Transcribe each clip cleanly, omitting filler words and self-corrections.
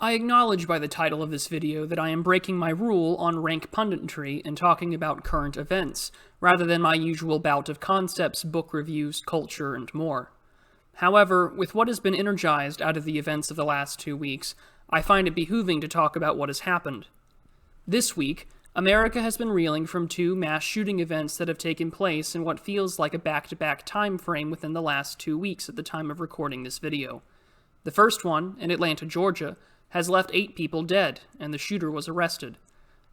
I acknowledge by the title of this video that I am breaking my rule on rank punditry and talking about current events, rather than my usual bout of concepts, book reviews, culture, and more. However, with what has been energized out of the events of the last 2 weeks, I find it behooving to talk about what has happened. This week, America has been reeling from 2 mass shooting events that have taken place in what feels like a back-to-back time frame within the last 2 weeks at the time of recording this video. The first one, in Atlanta, Georgia, has left 8 people dead, and the shooter was arrested.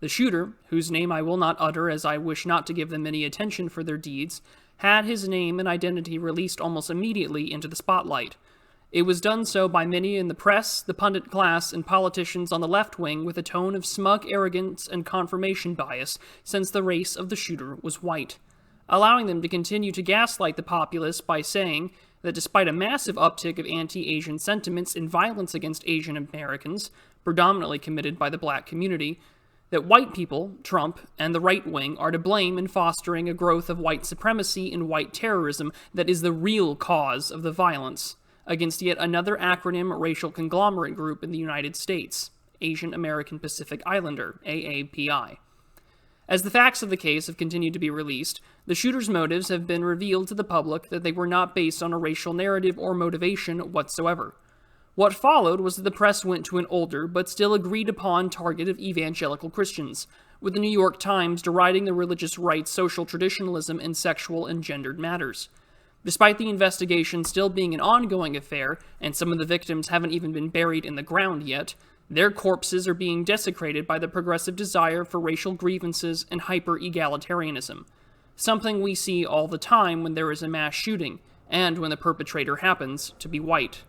The shooter, whose name I will not utter as I wish not to give them any attention for their deeds, had his name and identity released almost immediately into the spotlight. It was done so by many in the press, the pundit class, and politicians on the left wing with a tone of smug arrogance and confirmation bias, since the race of the shooter was white, allowing them to continue to gaslight the populace by saying that despite a massive uptick of anti-Asian sentiments and violence against Asian Americans, predominantly committed by the black community, that white people, Trump, and the right wing are to blame in fostering a growth of white supremacy and white terrorism that is the real cause of the violence against yet another acronym racial conglomerate group in the United States, Asian American Pacific Islander, AAPI. As the facts of the case have continued to be released, the shooter's motives have been revealed to the public that they were not based on a racial narrative or motivation whatsoever. What followed was that the press went to an older, but still agreed-upon target of evangelical Christians, with the New York Times deriding the religious right's social traditionalism in sexual and gendered matters. Despite the investigation still being an ongoing affair, and some of the victims haven't even been buried in the ground yet, their corpses are being desecrated by the progressive desire for racial grievances and hyper-egalitarianism, something we see all the time when there is a mass shooting, and when the perpetrator happens to be white.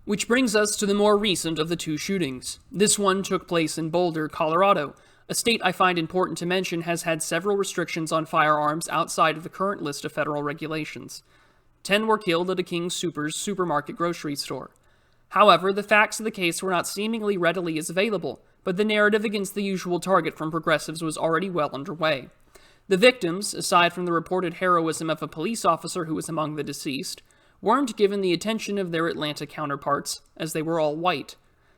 Which brings us to the more recent of the 2 shootings. This one took place in Boulder, Colorado, a state I find important to mention has had several restrictions on firearms outside of the current list of federal regulations. 10 were killed at a King Soopers supermarket grocery store. However, the facts of the case were not seemingly readily as available, but the narrative against the usual target from progressives was already well underway. The victims, aside from the reported heroism of a police officer who was among the deceased, weren't given the attention of their Atlanta counterparts, as they were all white.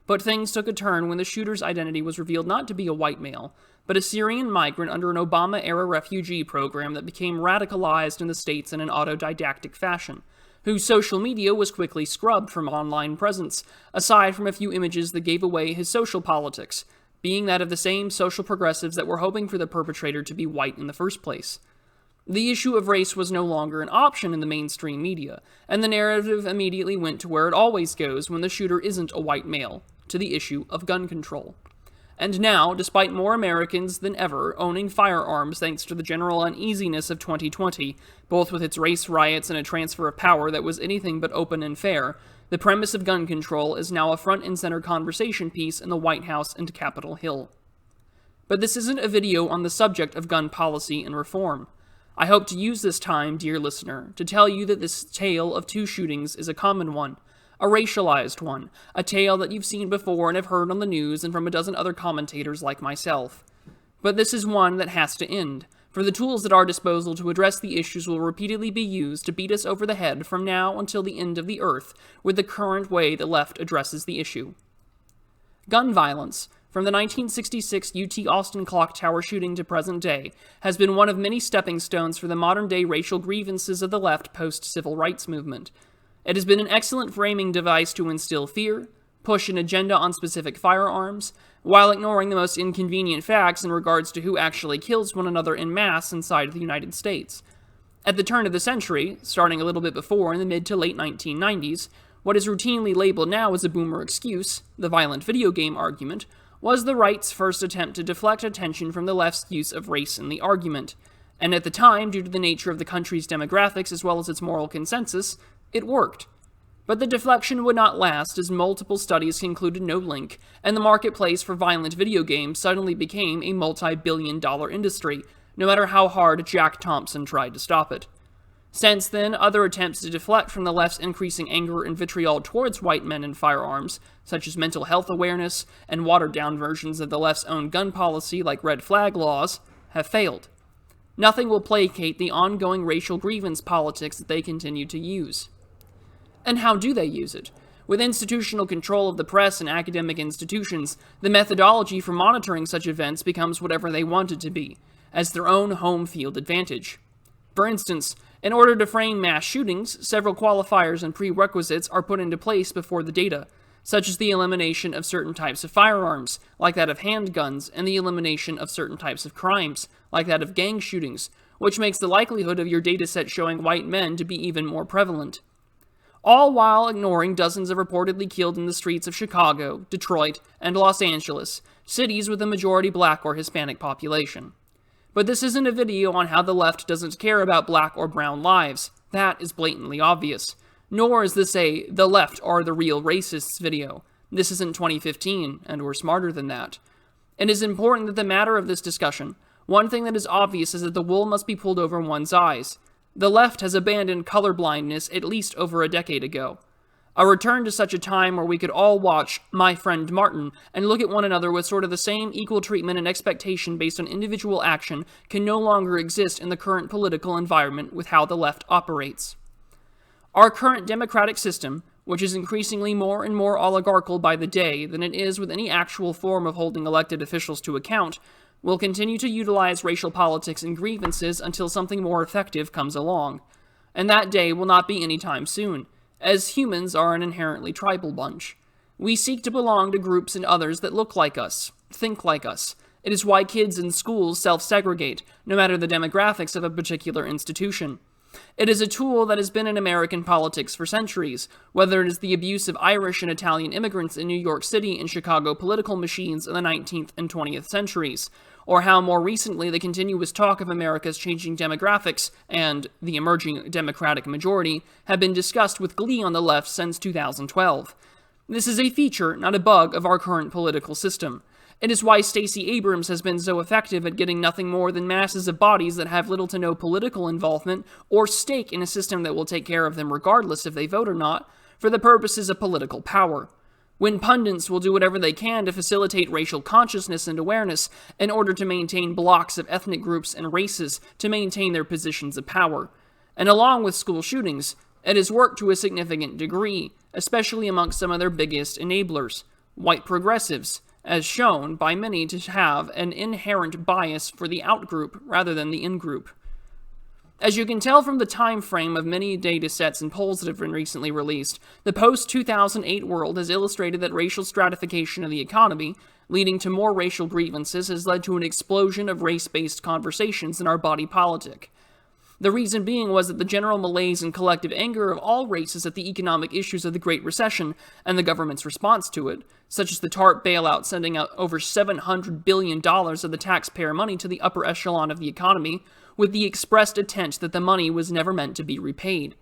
But things took a turn when the shooter's identity was revealed not to be a white male, but a Syrian migrant under an Obama-era refugee program that became radicalized in the States in an autodidactic fashion, whose social media was quickly scrubbed from online presence, aside from a few images that gave away his social politics, being that of the same social progressives that were hoping for the perpetrator to be white in the first place. The issue of race was no longer an option in the mainstream media, and the narrative immediately went to where it always goes when the shooter isn't a white male, to the issue of gun control. And now, despite more Americans than ever owning firearms thanks to the general uneasiness of 2020, both with its race riots and a transfer of power that was anything but open and fair, the premise of gun control is now a front and center conversation piece in the White House and Capitol Hill. But this isn't a video on the subject of gun policy and reform. I hope to use this time, dear listener, to tell you that this tale of 2 shootings is a common one, a racialized one, a tale that you've seen before and have heard on the news and from a dozen other commentators like myself. But this is one that has to end, for the tools at our disposal to address the issues will repeatedly be used to beat us over the head from now until the end of the earth with the current way the left addresses the issue. Gun violence, from the 1966 UT Austin clock tower shooting to present day, has been one of many stepping stones for the modern-day racial grievances of the left post-civil rights movement. It has been an excellent framing device to instill fear, push an agenda on specific firearms, while ignoring the most inconvenient facts in regards to who actually kills one another en masse inside of the United States. At the turn of the century, starting a little bit before in the mid to late 1990s, what is routinely labeled now as a boomer excuse, the violent video game argument, was the right's first attempt to deflect attention from the left's use of race in the argument. And at the time, due to the nature of the country's demographics as well as its moral consensus, it worked. But the deflection would not last as multiple studies concluded no link, and the marketplace for violent video games suddenly became a multi-billion-dollar industry, no matter how hard Jack Thompson tried to stop it. Since then, other attempts to deflect from the left's increasing anger and vitriol towards white men and firearms, such as mental health awareness and watered-down versions of the left's own gun policy like red flag laws, have failed. Nothing will placate the ongoing racial grievance politics that they continue to use. And how do they use it? With institutional control of the press and academic institutions, the methodology for monitoring such events becomes whatever they want it to be, as their own home field advantage. For instance, in order to frame mass shootings, several qualifiers and prerequisites are put into place before the data, such as the elimination of certain types of firearms, like that of handguns, and the elimination of certain types of crimes, like that of gang shootings, which makes the likelihood of your dataset showing white men to be even more prevalent. All while ignoring dozens of reportedly killed in the streets of Chicago, Detroit, and Los Angeles, cities with a majority black or Hispanic population. But this isn't a video on how the left doesn't care about black or brown lives. That is blatantly obvious. Nor is this a "the left are the real racists" video. This isn't 2015, and we're smarter than that. It is important that the matter of this discussion, one thing that is obvious is that the wool must be pulled over one's eyes. The left has abandoned colorblindness at least over a decade ago. A return to such a time where we could all watch My Friend Martin and look at one another with sort of the same equal treatment and expectation based on individual action can no longer exist in the current political environment with how the left operates. Our current democratic system, which is increasingly more and more oligarchical by the day than it is with any actual form of holding elected officials to account, will continue to utilize racial politics and grievances until something more effective comes along. And that day will not be any time soon, as humans are an inherently tribal bunch. We seek to belong to groups and others that look like us, think like us. It is why kids in schools self-segregate, no matter the demographics of a particular institution. It is a tool that has been in American politics for centuries, whether it is the abuse of Irish and Italian immigrants in New York City and Chicago political machines in the 19th and 20th centuries, or how more recently the continuous talk of America's changing demographics and the emerging Democratic majority have been discussed with glee on the left since 2012. This is a feature, not a bug, of our current political system. It is why Stacey Abrams has been so effective at getting nothing more than masses of bodies that have little to no political involvement or stake in a system that will take care of them regardless if they vote or not, for the purposes of political power. When pundits will do whatever they can to facilitate racial consciousness and awareness in order to maintain blocks of ethnic groups and races to maintain their positions of power. And along with school shootings, it has worked to a significant degree, especially amongst some of their biggest enablers, white progressives, as shown by many to have an inherent bias for the out-group rather than the in-group. As you can tell from the time frame of many data sets and polls that have been recently released, the post-2008 world has illustrated that racial stratification of the economy, leading to more racial grievances, has led to an explosion of race-based conversations in our body politic. The reason being was that the general malaise and collective anger of all races at the economic issues of the Great Recession and the government's response to it, such as the TARP bailout sending out over $700 billion of the taxpayer money to the upper echelon of the economy, with the expressed intent that the money was never meant to be repaid.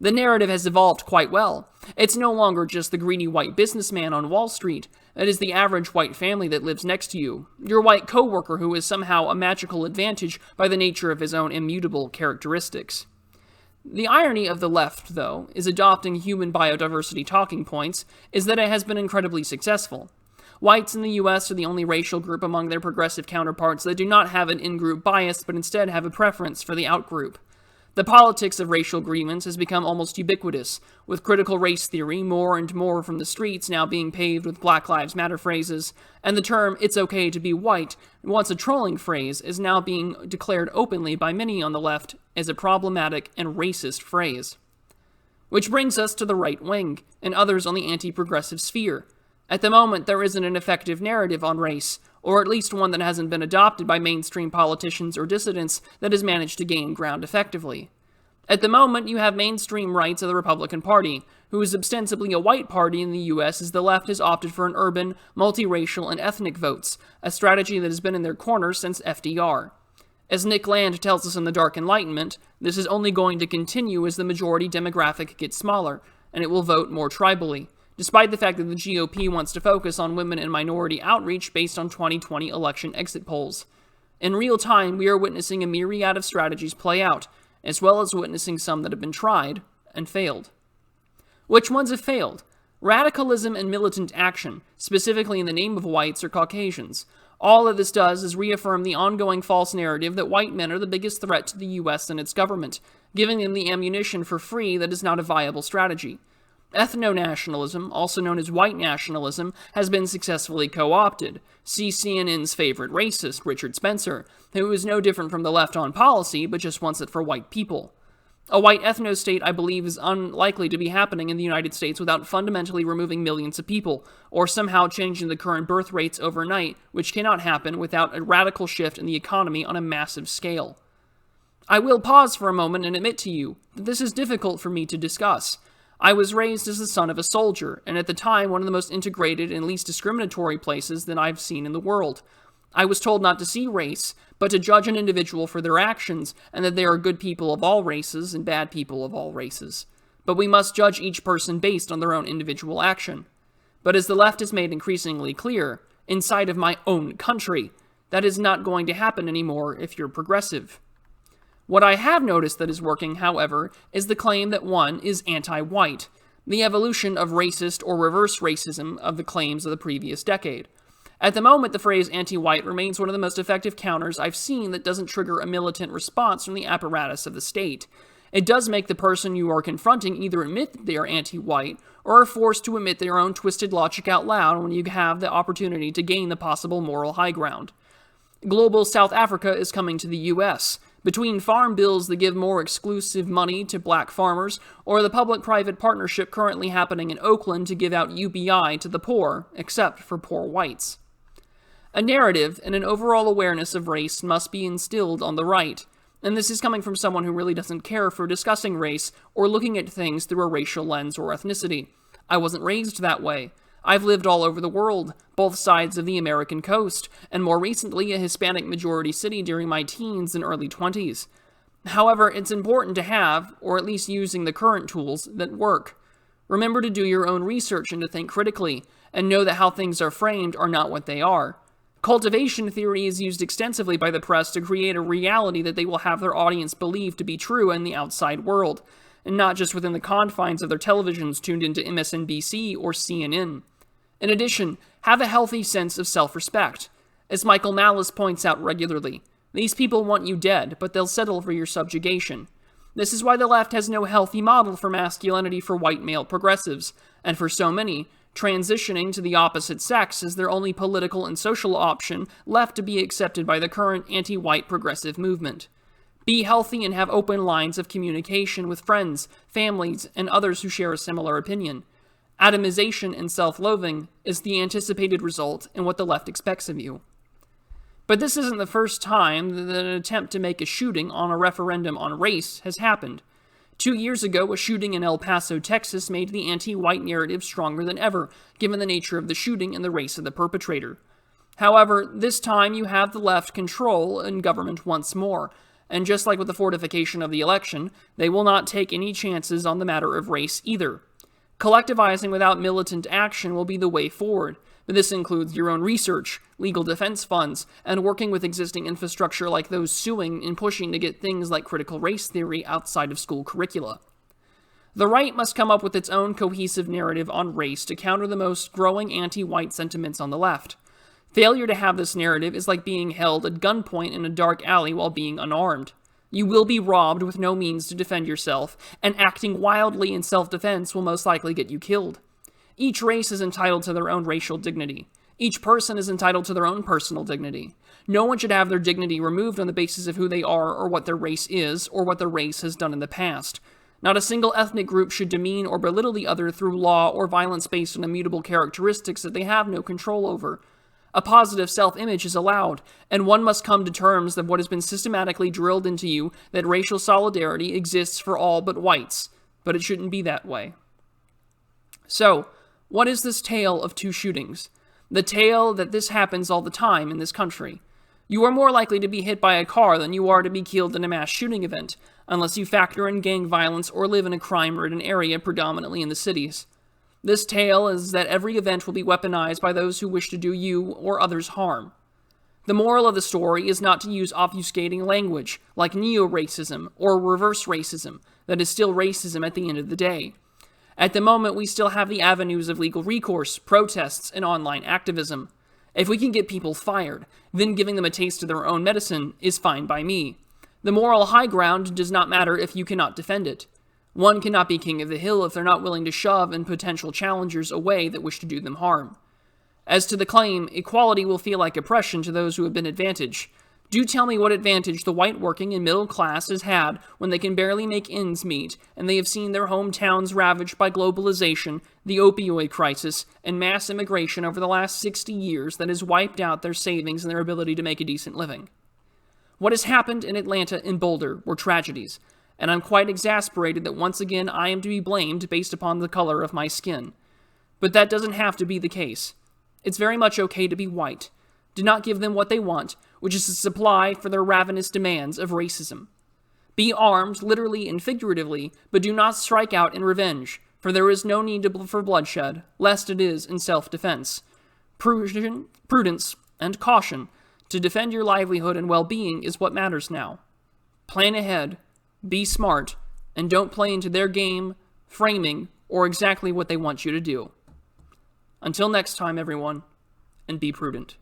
The narrative has evolved quite well. It's no longer just the greedy white businessman on Wall Street. It is the average white family that lives next to you, your white coworker who is somehow a magical advantage by the nature of his own immutable characteristics. The irony of the left, though, is adopting human biodiversity talking points, is that it has been incredibly successful. Whites in the US are the only racial group among their progressive counterparts that do not have an in-group bias but instead have a preference for the out-group. The politics of racial grievance has become almost ubiquitous, with critical race theory more and more from the streets now being paved with Black Lives Matter phrases, and the term "it's okay to be white," once a trolling phrase, is now being declared openly by many on the left as a problematic and racist phrase. Which brings us to the right wing, and others on the anti-progressive sphere. At the moment, there isn't an effective narrative on race, or at least one that hasn't been adopted by mainstream politicians or dissidents that has managed to gain ground effectively. At the moment, you have mainstream rights of the Republican Party, who is ostensibly a white party in the US as the left has opted for an urban, multiracial, and ethnic votes, a strategy that has been in their corner since FDR. As Nick Land tells us in The Dark Enlightenment, this is only going to continue as the majority demographic gets smaller, and it will vote more tribally, despite the fact that the GOP wants to focus on women and minority outreach based on 2020 election exit polls. In real time, we are witnessing a myriad of strategies play out, as well as witnessing some that have been tried and failed. Which ones have failed? Radicalism and militant action, specifically in the name of whites or Caucasians. All that this does is reaffirm the ongoing false narrative that white men are the biggest threat to the US and its government, giving them the ammunition for free that is not a viable strategy. Ethno-nationalism, also known as white nationalism, has been successfully co-opted. See CNN's favorite racist, Richard Spencer, who is no different from the left on policy, but just wants it for white people. A white ethno-state, I believe, is unlikely to be happening in the United States without fundamentally removing millions of people, or somehow changing the current birth rates overnight, which cannot happen without a radical shift in the economy on a massive scale. I will pause for a moment and admit to you that this is difficult for me to discuss. I was raised as the son of a soldier, and at the time one of the most integrated and least discriminatory places that I've seen in the world. I was told not to see race, but to judge an individual for their actions, and that there are good people of all races and bad people of all races. But we must judge each person based on their own individual action. But as the left has made increasingly clear, inside of my own country, that is not going to happen anymore if you're progressive. What I have noticed that is working, however, is the claim that one is anti-white, the evolution of racist or reverse racism of the claims of the previous decade. At the moment, the phrase anti-white remains one of the most effective counters I've seen that doesn't trigger a militant response from the apparatus of the state. It does make the person you are confronting either admit that they are anti-white, or are forced to admit their own twisted logic out loud when you have the opportunity to gain the possible moral high ground. Global South Africa is coming to the U.S., between farm bills that give more exclusive money to black farmers, or the public-private partnership currently happening in Oakland to give out UBI to the poor, except for poor whites. A narrative and an overall awareness of race must be instilled on the right, and this is coming from someone who really doesn't care for discussing race or looking at things through a racial lens or ethnicity. I wasn't raised that way. I've lived all over the world, both sides of the American coast, and more recently a Hispanic-majority city during my teens and early 20s. However, it's important to have, or at least using the current tools, that work. Remember to do your own research and to think critically, and know that how things are framed are not what they are. Cultivation theory is used extensively by the press to create a reality that they will have their audience believe to be true in the outside world, and not just within the confines of their televisions tuned into MSNBC or CNN. In addition, have a healthy sense of self-respect. As Michael Malice points out regularly, these people want you dead, but they'll settle for your subjugation. This is why the left has no healthy model for masculinity for white male progressives, and for so many, transitioning to the opposite sex is their only political and social option left to be accepted by the current anti-white progressive movement. Be healthy and have open lines of communication with friends, families, and others who share a similar opinion. Atomization and self-loathing is the anticipated result in what the left expects of you. But this isn't the first time that an attempt to make a shooting on a referendum on race has happened. 2 years ago, a shooting in El Paso, Texas made the anti-white narrative stronger than ever, given the nature of the shooting and the race of the perpetrator. However, this time you have the left control in government once more, and just like with the fortification of the election, they will not take any chances on the matter of race either. Collectivizing without militant action will be the way forward, but this includes your own research, legal defense funds, and working with existing infrastructure like those suing and pushing to get things like critical race theory outside of school curricula. The right must come up with its own cohesive narrative on race to counter the most growing anti-white sentiments on the left. Failure to have this narrative is like being held at gunpoint in a dark alley while being unarmed. You will be robbed with no means to defend yourself, and acting wildly in self-defense will most likely get you killed. Each race is entitled to their own racial dignity. Each person is entitled to their own personal dignity. No one should have their dignity removed on the basis of who they are or what their race is or what their race has done in the past. Not a single ethnic group should demean or belittle the other through law or violence based on immutable characteristics that they have no control over. A positive self-image is allowed, and one must come to terms with what has been systematically drilled into you that racial solidarity exists for all but whites, but it shouldn't be that way. So, what is this tale of 2 shootings? The tale that this happens all the time in this country. You are more likely to be hit by a car than you are to be killed in a mass shooting event, unless you factor in gang violence or live in a crime-ridden area predominantly in the cities. This tale is that every event will be weaponized by those who wish to do you or others harm. The moral of the story is not to use obfuscating language, like neo-racism or reverse racism, that is still racism at the end of the day. At the moment, we still have the avenues of legal recourse, protests, and online activism. If we can get people fired, then giving them a taste of their own medicine is fine by me. The moral high ground does not matter if you cannot defend it. One cannot be king of the hill if they're not willing to shove and potential challengers away that wish to do them harm. As to the claim, equality will feel like oppression to those who have been advantaged. Do tell me what advantage the white working and middle class has had when they can barely make ends meet, and they have seen their hometowns ravaged by globalization, the opioid crisis, and mass immigration over the last 60 years that has wiped out their savings and their ability to make a decent living. What has happened in Atlanta and Boulder were tragedies, and I'm quite exasperated that once again I am to be blamed based upon the color of my skin. But that doesn't have to be the case. It's very much okay to be white. Do not give them what they want, which is to supply for their ravenous demands of racism. Be armed, literally and figuratively, but do not strike out in revenge, for there is no need for bloodshed, lest it is in self-defense. Prudence and caution to defend your livelihood and well-being is what matters now. Plan ahead, be smart, and don't play into their game, framing, or exactly what they want you to do. Until next time, everyone, and be prudent.